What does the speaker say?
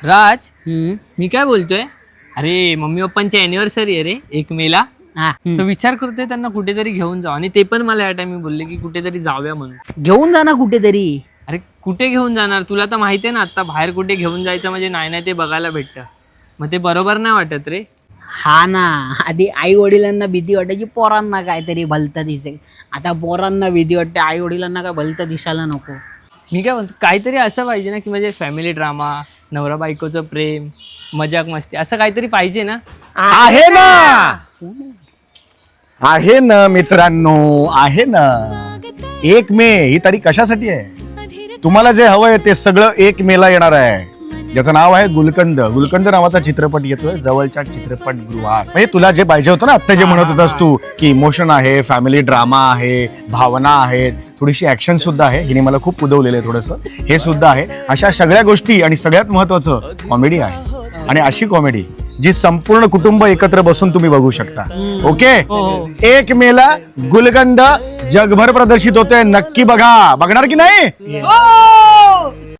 राज मी काय बोलतोय, अरे मम्मी पप्पांची अॅनिव्हर्सरी आहे रे 1 मेला. तर विचार करतोय त्यांना कुठेतरी घेऊन जाऊ, आणि ते पण मला या टाइम बोलले की कुठेतरी जाऊया म्हणून. घेऊन जा ना कुठेतरी. अरे कुठे घेऊन जाणार, तुला तर माहिती आहे ना आता बाहेर कुठे घेऊन जायचं म्हणजे नाही ते बघायला भेटतं, मग ते बरोबर नाही वाटत रे. हा ना, आधी आई वडिलांना भीती वाटायची पोरांना काहीतरी भलतं दिसेल, आता पोरांना भीती वाटते आई वडिलांना काय भलतं दिसायला नको. मी काय म्हणतो, काहीतरी असं पाहिजे ना की म्हणजे फॅमिली ड्रामा, नवरा बायकोचं प्रेम, मजाक मस्ती, असं काहीतरी पाहिजे ना. आहे ना, आहे ना मित्रांनो, आहे ना. 1 मे ही तारीख कशासाठी आहे? तुम्हाला जे हवंय ते सगळं 1 मेला येणार आहे, ज्याचं नाव आहे गुलकंद. गुलकंद नावाचा चित्रपट येतोय जवळच्या चित्रपटगृहात. म्हणजे तुला जे पाहिजे होतं ना, आत्ता जे म्हणत होतास तू की इमोशन आहे, फॅमिली ड्रामा आहे, भावना आहेत, थोडीशी ऍक्शन सुद्धा आहे, हिने मला खूप उदवलेलं आहे थोडंसं, हे सुद्धा आहे. अशा सगळ्या गोष्टी, आणि सगळ्यात महत्वाचं कॉमेडी आहे. आणि अशी कॉमेडी जी संपूर्ण कुटुंब एकत्र बसून तुम्ही बघू शकता. ओके, 1 मेला गुलकंद जगभर प्रदर्शित होते, नक्की बघा. बघणार की नाही?